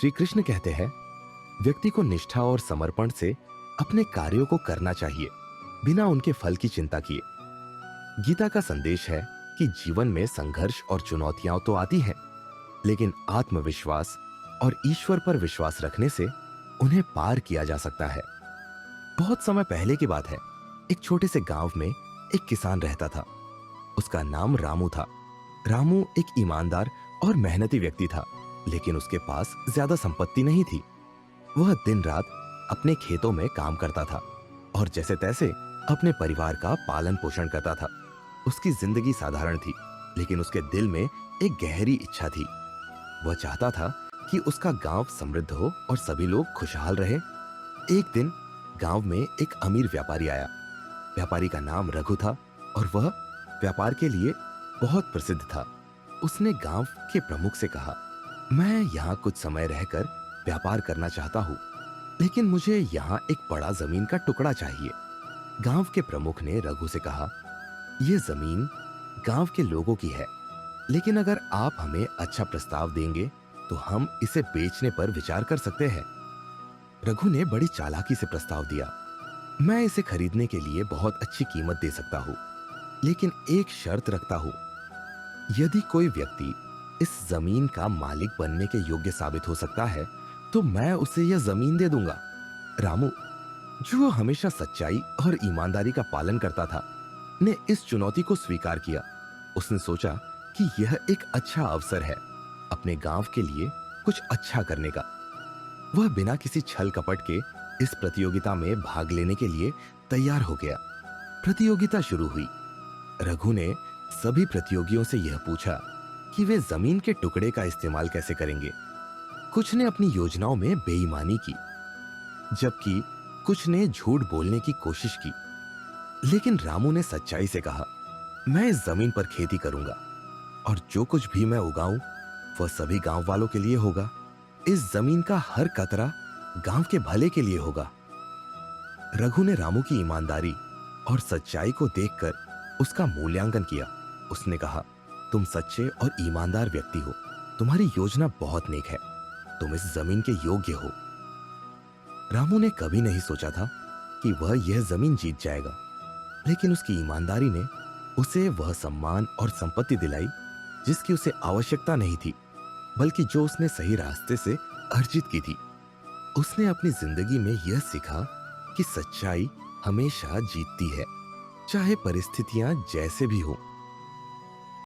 श्री कृष्ण कहते हैं, व्यक्ति को निष्ठा और समर्पण से अपने कार्यों को करना चाहिए, बिना उनके फल की चिंता किए। गीता का संदेश है कि जीवन में संघर्ष और चुनौतियां तो आती हैं, लेकिन आत्मविश्वास और ईश्वर पर विश्वास रखने से उन्हें पार किया जा सकता है। बहुत समय पहले की बात है। एक छोटे से गांव में एक किसान रहता था। उसका नाम रामू था। रामू एक ईमानदार और मेहनती व्यक्ति था, लेकिन उसके पास ज्यादा संपत्ति नहीं थी। वह दिन रात अपने खेतों में काम करता था और जैसे तैसे अपने परिवार का पालन पोषण करता था। उसकी जिंदगी साधारण थी, लेकिन उसके दिल में एक गहरी इच्छा थी। वह चाहता था कि उसका गांव समृद्ध हो और सभी लोग खुशहाल रहे। एक दिन गांव में एक अमीर व्यापारी आया। व्यापारी का नाम रघु था और वह व्यापार के लिए बहुत प्रसिद्ध था। उसने गांव के प्रमुख से कहा, मैं यहाँ कुछ समय रहकर व्यापार करना चाहता हूँ, लेकिन मुझे यहाँ एक बड़ा जमीन का टुकड़ा चाहिए। गांव के प्रमुख ने रघु से कहा, यह जमीन गांव के लोगों की है, लेकिन अगर आप हमें अच्छा प्रस्ताव देंगे तो हम इसे बेचने पर विचार कर सकते हैं। रघु ने बड़ी चालाकी से प्रस्ताव दिया, मैं इसे खरीदने के लिए बहुत अच्छी कीमत दे सकता हूँ, लेकिन एक शर्त रखता हूँ। यदि कोई व्यक्ति इस जमीन का मालिक बनने के योग्य साबित हो सकता है तो मैं उसे यह जमीन दे दूंगा। रामू, जो हमेशा सच्चाई और ईमानदारी का पालन करता था, ने इस चुनौती को स्वीकार किया। उसने सोचा कि यह एक अच्छा अवसर है अपने गांव के लिए कुछ अच्छा करने का। वह बिना किसी छल कपट के इस प्रतियोगिता में भाग लेने के लिए तैयार हो गया। प्रतियोगिता शुरू हुई। रघु ने सभी प्रतियोगियों से यह पूछा कि वे जमीन के टुकड़े का इस्तेमाल कैसे करेंगे। कुछ ने अपनी योजनाओं में बेईमानी की, जबकि कुछ ने झूठ बोलने की कोशिश की। लेकिन रामू ने सच्चाई से कहा, मैं इस जमीन पर खेती करूंगा और जो कुछ भी मैं उगाऊं वह सभी गांव वालों के लिए होगा। इस जमीन का हर कतरा गांव के भले के लिए होगा। रघु ने रामू की ईमानदारी और सच्चाई को देखकर उसका मूल्यांकन किया। उसने कहा, तुम सच्चे और ईमानदार व्यक्ति हो, तुम्हारी योजना बहुत नेक है, तुम इस जमीन के योग्य हो। रामू ने कभी नहीं सोचा था कि वह यह जमीन जीत जाएगा, लेकिन उसकी ईमानदारी ने उसे वह सम्मान और संपत्ति दिलाई जिसकी उसे आवश्यकता नहीं थी, बल्कि जो उसने सही रास्ते से अर्जित की थी। उसने अपनी जिंदगी में यह सीखा कि सच्चाई हमेशा जीतती है, चाहे परिस्थितियां जैसे भी हो।